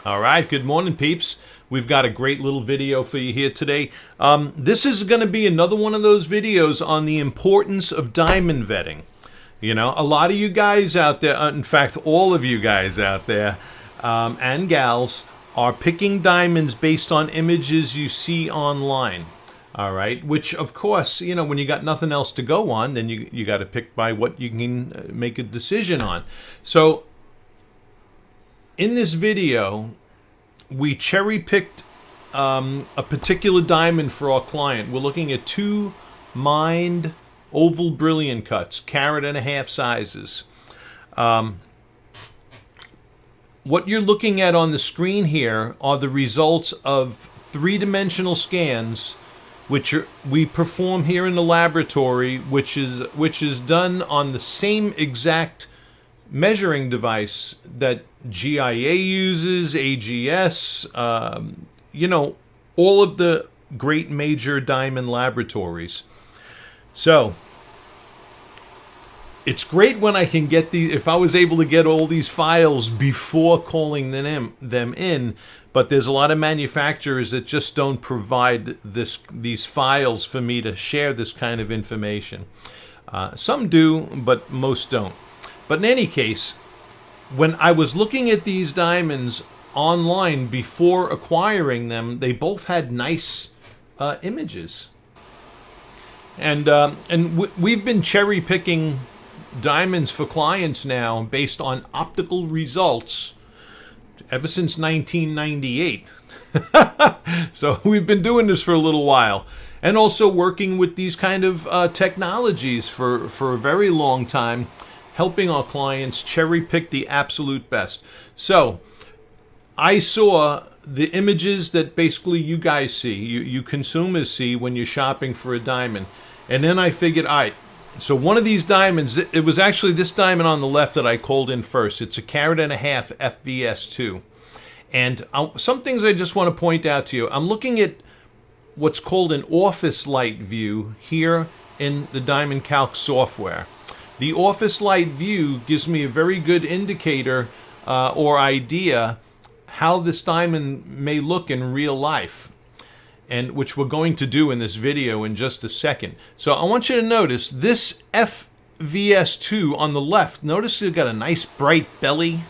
All right, good morning, peeps. We've got a great little video for you here today. This is going to be another one of those videos on the importance of diamond vetting. You know, a lot of you guys out there, in fact, all of you guys out there and gals are picking diamonds based on images you see online. All right, which of course, you know, when you got nothing else to go on, then you got to pick by what you can make a decision on. So in this video, we cherry-picked a particular diamond for our client. We're looking at two mined oval brilliant cuts, 1.5 carat sizes. What you're looking at on the screen here are the results of three-dimensional scans, which we perform here in the laboratory, which is done on the same exact measuring device that GIA uses, AGS, you know, all of the great major diamond laboratories. So it's great when I can get these, if I was able to get all these files before calling them in, but there's a lot of manufacturers that just don't provide these files for me to share this kind of information. Some do, but most don't. But in any case, when I was looking at these diamonds online before acquiring them, they both had nice images. And we've been cherry picking diamonds for clients now based on optical results ever since 1998. So we've been doing this for a little while, and also working with these kind of technologies for a very long time, helping our clients cherry pick the absolute best. So I saw the images that basically you guys see, you consumers see when you're shopping for a diamond. And then I figured, all right, so one of these diamonds, it was actually this diamond on the left that I called in first. It's a 1.5 carat FVS2. And some things I just want to point out to you. I'm looking at what's called an office light view here in the Diamond Calc software. The office light view gives me a very good indicator or idea how this diamond may look in real life, and which we're going to do in this video in just a second. So I want you to notice this FVS2 on the left. Notice it's got a nice bright belly.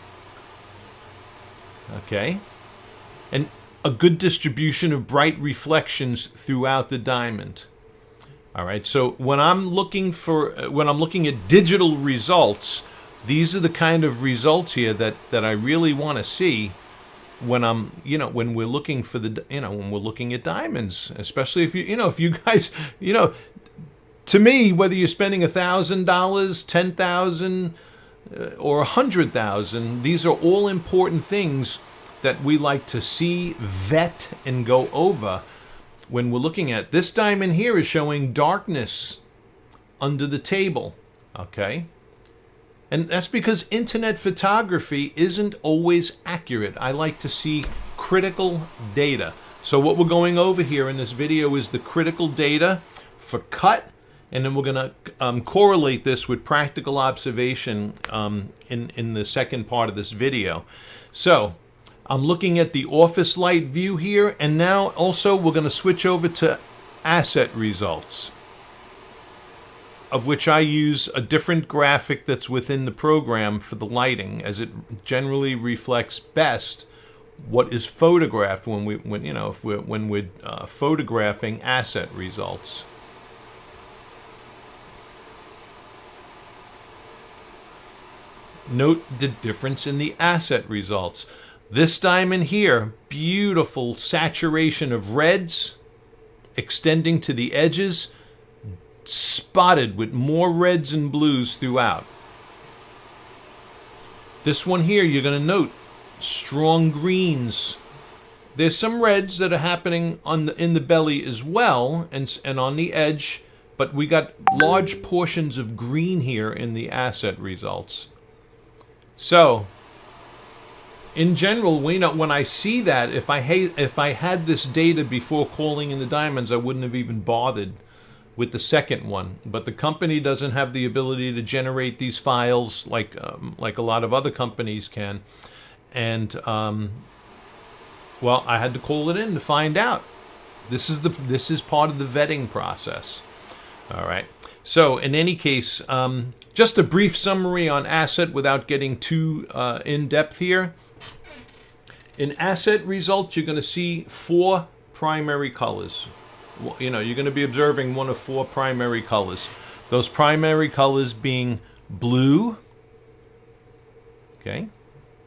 Okay. And a good distribution of bright reflections throughout the diamond. All right, so when I'm looking at digital results, these are the kind of results here that I really want to see when when we're looking for when we're looking at diamonds, especially if you guys, to me, whether you're spending $1,000, $10,000, or $100,000, these are all important things that we like to see, vet, and go over. When we're looking at this diamond here is showing darkness under the table, okay? And that's because internet photography isn't always accurate. I like to see critical data. So what we're going over here in this video is the critical data for cut, and then we're going to correlate this with practical observation in the second part of this video. So I'm looking at the office light view here, and now also we're going to switch over to ASET results, of which I use a different graphic that's within the program for the lighting, as it generally reflects best what is photographed when we're photographing ASET results. Note the difference in the ASET results. This diamond here, beautiful saturation of reds extending to the edges, spotted with more reds and blues throughout. This one here, you're going to note strong greens. There's some reds that are happening in the belly as well, and on the edge, but we got large portions of green here in the ASET results. So in general, when I see that, if I had this data before calling in the diamonds, I wouldn't have even bothered with the second one. But the company doesn't have the ability to generate these files like a lot of other companies can, and Well, I had to call it in to find out. This is part of the vetting process. All right. So in any case, just a brief summary on ASET without getting too in depth here. In ASET results, you're going to see 4 primary colors. Well, you're going to be observing one of 4 primary colors. Those primary colors being blue. Okay.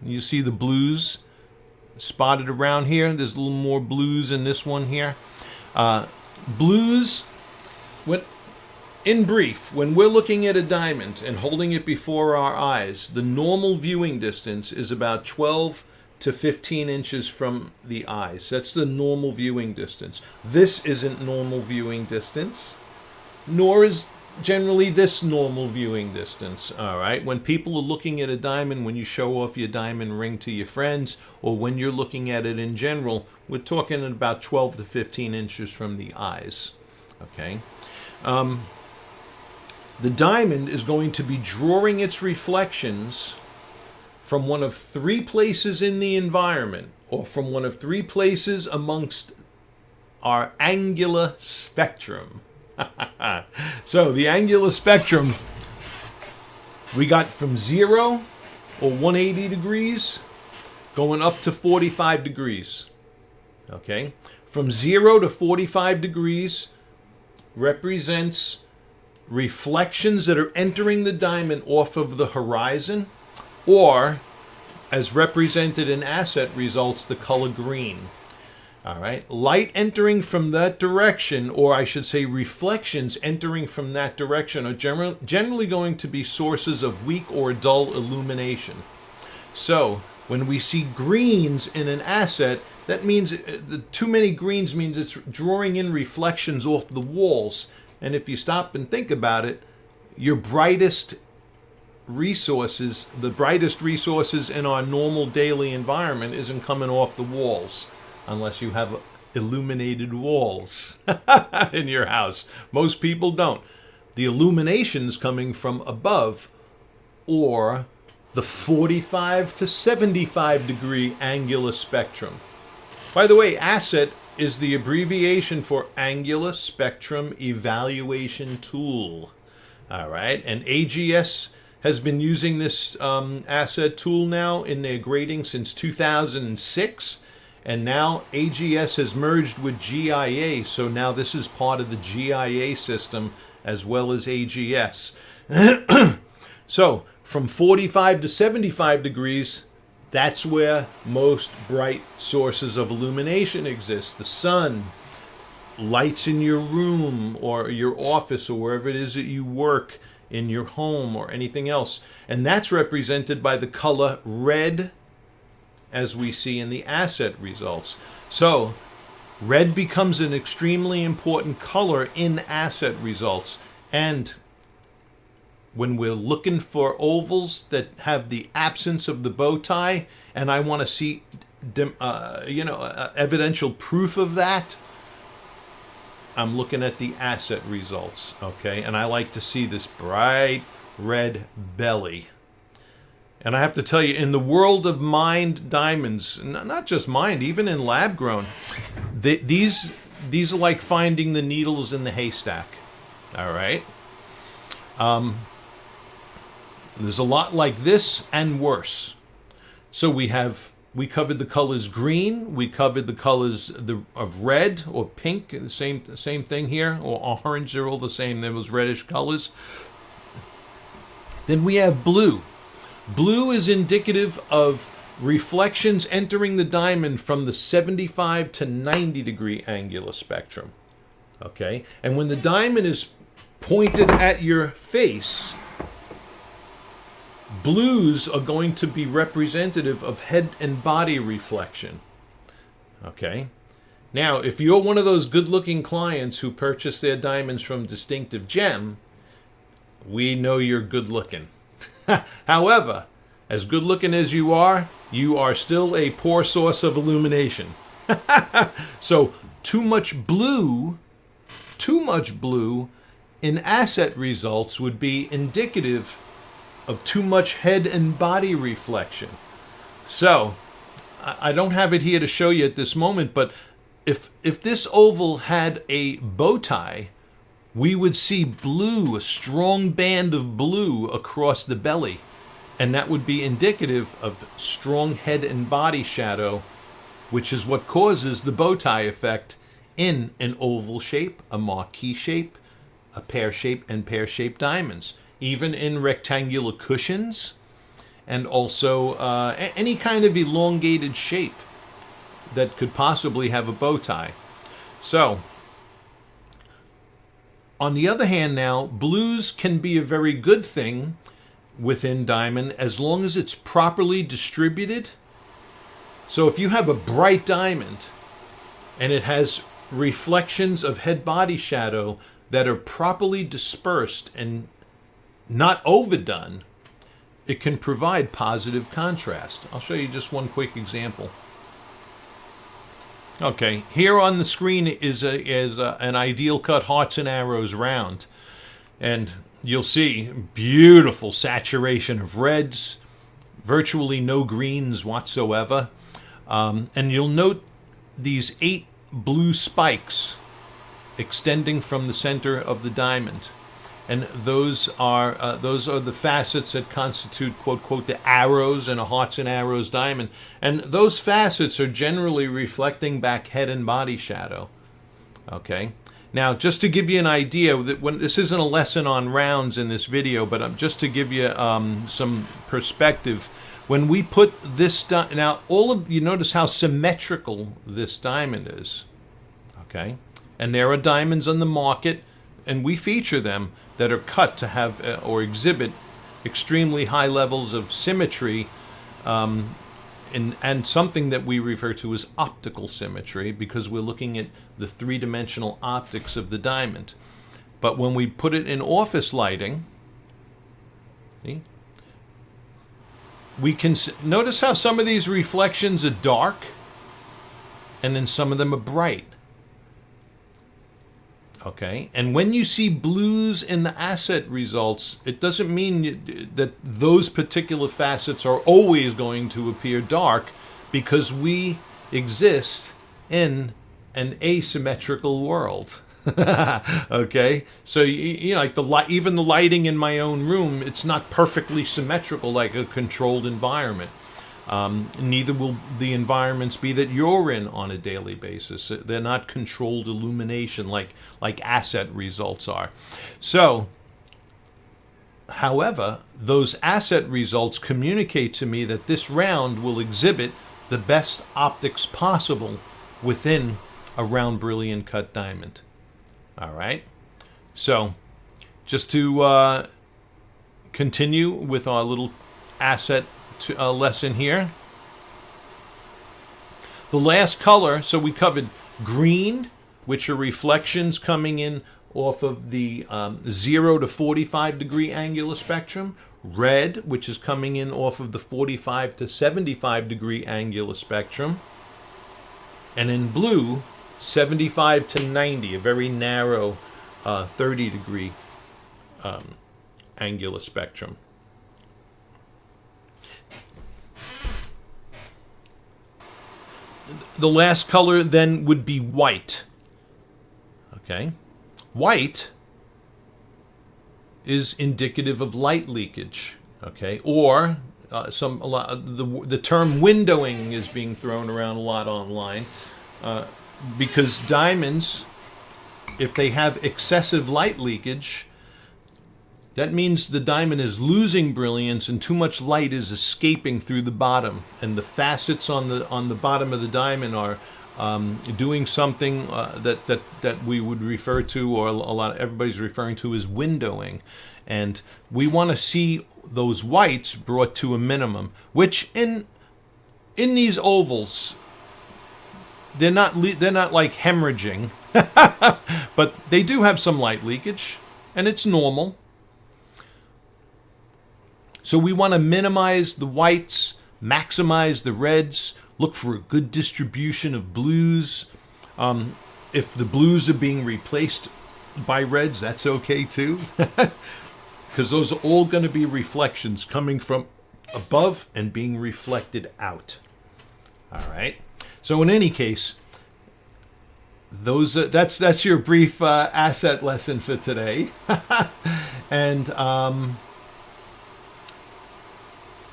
You see the blues spotted around here. There's a little more blues in this one here. Blues, in brief, when we're looking at a diamond and holding it before our eyes, the normal viewing distance is about 12 to 15 inches from the eyes. That's the normal viewing distance. This isn't normal viewing distance, nor is generally this normal viewing distance. All right. When people are looking at a diamond, when you show off your diamond ring to your friends, or when you're looking at it in general, we're talking about 12 to 15 inches from the eyes. Okay. The diamond is going to be drawing its reflections from one of 3 places in the environment, or from one of 3 places amongst our angular spectrum. So the angular spectrum, we got from 0 or 180 degrees going up to 45 degrees. Okay? From 0 to 45 degrees represents reflections that are entering the diamond off of the horizon, or as represented in ASET results, the color green. All right, light entering from that direction, or I should say reflections entering from that direction, are generally going to be sources of weak or dull illumination. So when we see greens in an ASET, that means too many greens means it's drawing in reflections off the walls. And if you stop and think about it, your brightest resources, the brightest resources in our normal daily environment isn't coming off the walls, unless you have illuminated walls in your house. Most people don't. The illumination's coming from above, or the 45 to 75 degree angular spectrum. By the way, ASET is the abbreviation for Angular Spectrum Evaluation Tool. All right, and AGS has been using this ASET tool now in their grading since 2006, and now AGS has merged with GIA, so now this is part of the GIA system as well as AGS. So from 45 to 75 degrees, that's where most bright sources of illumination exist. The sun, lights in your room or your office or wherever it is that you work, in your home or anything else. And that's represented by the color red, as we see in the ASET results. So red becomes an extremely important color in ASET results. And when we're looking for ovals that have the absence of the bow tie, and I want to see, evidential proof of that, I'm looking at the ASET results, okay? And I like to see this bright red belly. And I have to tell you, in the world of mined diamonds, not just mined, even in lab grown, these are like finding the needles in the haystack, all right? There's a lot like this and worse. So we covered the colors green, we covered the colors of red or pink, the same thing here, or orange, they're all the same, those reddish colors. Then we have blue. Blue is indicative of reflections entering the diamond from the 75 to 90 degree angular spectrum. Okay? And when the diamond is pointed at your face, blues are going to be representative of head and body reflection. Okay? Now, if you're one of those good-looking clients who purchase their diamonds from Distinctive Gem, we know you're good-looking. However, as good-looking as you are still a poor source of illumination. So, too much blue in ASET results would be indicative of too much head and body reflection. So, I don't have it here to show you at this moment, but if this oval had a bow tie, we would see blue, a strong band of blue across the belly. And that would be indicative of strong head and body shadow, which is what causes the bow tie effect in an oval shape, a marquee shape, a pear shape, and pear-shaped diamonds. Even in rectangular cushions, and also any kind of elongated shape that could possibly have a bow tie. So, on the other hand now, blues can be a very good thing within diamond as long as it's properly distributed. So if you have a bright diamond and it has reflections of head-body shadow that are properly dispersed and not overdone, it can provide positive contrast. I'll show you just one quick example. Okay, here on the screen is an ideal cut hearts and arrows round. And you'll see beautiful saturation of reds, virtually no greens whatsoever. And you'll note these 8 blue spikes extending from the center of the diamond. And those are the facets that constitute, quote, quote, the arrows in a hearts and arrows diamond. And those facets are generally reflecting back head and body shadow. Okay? Now, just to give you an idea, that when this isn't a lesson on rounds in this video, but just to give you some perspective, when we put this now, you notice how symmetrical this diamond is. Okay? And there are diamonds on the market, and we feature them, that are cut to have or exhibit extremely high levels of symmetry, and something that we refer to as optical symmetry, because we're looking at the three-dimensional optics of the diamond. But when we put it in office lighting, see, we can notice how some of these reflections are dark and then some of them are bright. Okay, and when you see blues in the ASET results, it doesn't mean that those particular facets are always going to appear dark, because we exist in an asymmetrical world. Okay, so you know, like even the lighting in my own room, it's not perfectly symmetrical like a controlled environment. Neither will the environments be that you're in on a daily basis. They're not controlled illumination like ASET results are. So, however, those ASET results communicate to me that this round will exhibit the best optics possible within a round brilliant cut diamond. All right. So, just to continue with our little ASET lesson here. The last color, so we covered green, which are reflections coming in off of the 0 to 45 degree angular spectrum. Red, which is coming in off of the 45 to 75 degree angular spectrum. And in blue, 75 to 90, a very narrow 30 degree angular spectrum. The last color then would be white. Okay, white is indicative of light leakage. Okay, or the term windowing is being thrown around a lot online, because diamonds, if they have excessive light leakage, that means the diamond is losing brilliance and too much light is escaping through the bottom, and the facets on the bottom of the diamond are doing something that we would refer to, or everybody's referring to, as windowing. And we want to see those whites brought to a minimum, which in these ovals, they're not like hemorrhaging, but they do have some light leakage, and it's normal. So we want to minimize the whites, maximize the reds, look for a good distribution of blues. If the blues are being replaced by reds, that's okay too, because those are all going to be reflections coming from above and being reflected out. All right. So in any case, those that's your brief asset lesson for today. And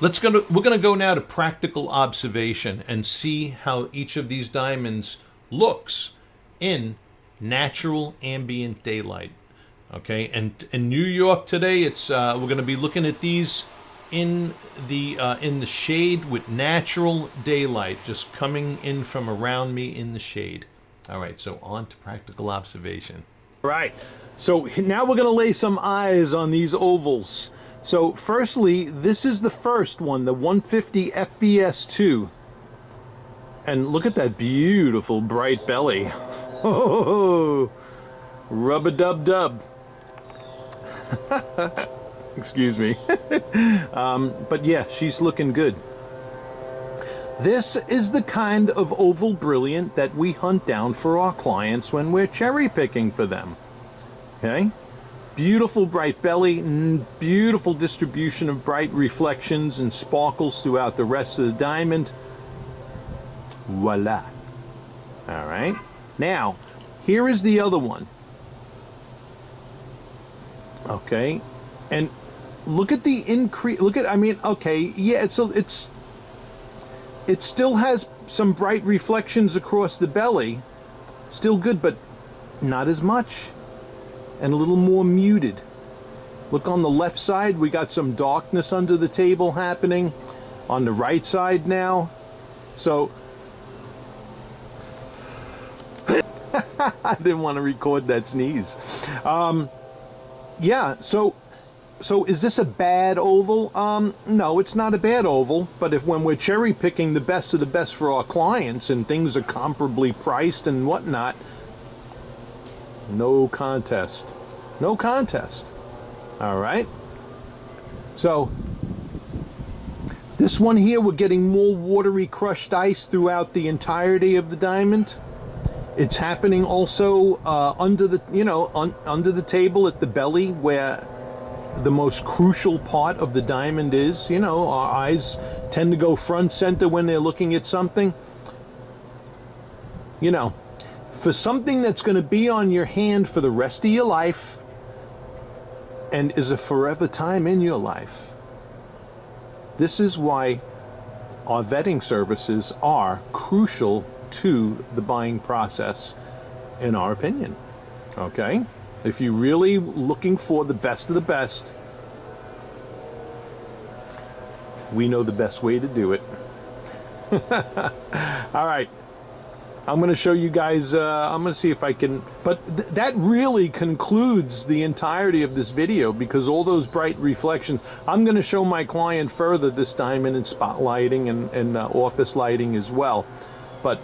we're gonna go now to practical observation and see how each of these diamonds looks in natural ambient daylight. Okay, and in New York today, it's we're going to be looking at these in the shade with natural daylight just coming in from around me in the shade. All right, so on to practical observation. Right. So now we're going to lay some eyes on these ovals. So firstly, this is the first one, the 150 FVS2. And look at that beautiful bright belly. Oh, rub-a-dub-dub. Excuse me. But yeah, she's looking good. This is the kind of oval brilliant that we hunt down for our clients when we're cherry picking for them. Okay? Beautiful bright belly, beautiful distribution of bright reflections and sparkles throughout the rest of the diamond. Voila. All right. Now, here is the other one. Okay. And look at the increase. Look at, I mean, okay, yeah, it still has some bright reflections across the belly. Still good, but not as much. And a little more muted. Look on the left side, we got some darkness under the table happening. On the right side now. So, I didn't want to record that sneeze. Yeah, so is this a bad oval? No, it's not a bad oval, but when we're cherry picking the best of the best for our clients and things are comparably priced and whatnot, no contest. No contest. All right. So this one here, we're getting more watery crushed ice throughout the entirety of the diamond. It's happening also under the, under the table at the belly where the most crucial part of the diamond is. Our eyes tend to go front center when they're looking at something. For something that's going to be on your hand for the rest of your life and is a forever time in your life. This is why our vetting services are crucial to the buying process, in our opinion. Okay? If you're really looking for the best of the best, we know the best way to do it. All right. I'm going to show you guys, I'm going to see if I can, but that really concludes the entirety of this video because all those bright reflections, I'm going to show my client further this diamond in spotlighting and office lighting as well. But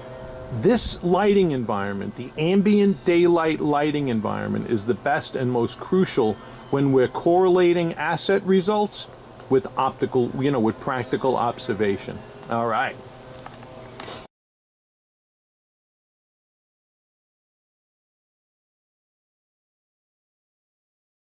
this lighting environment, the ambient daylight lighting environment, is the best and most crucial when we're correlating ASET results with optical, with practical observation. All right.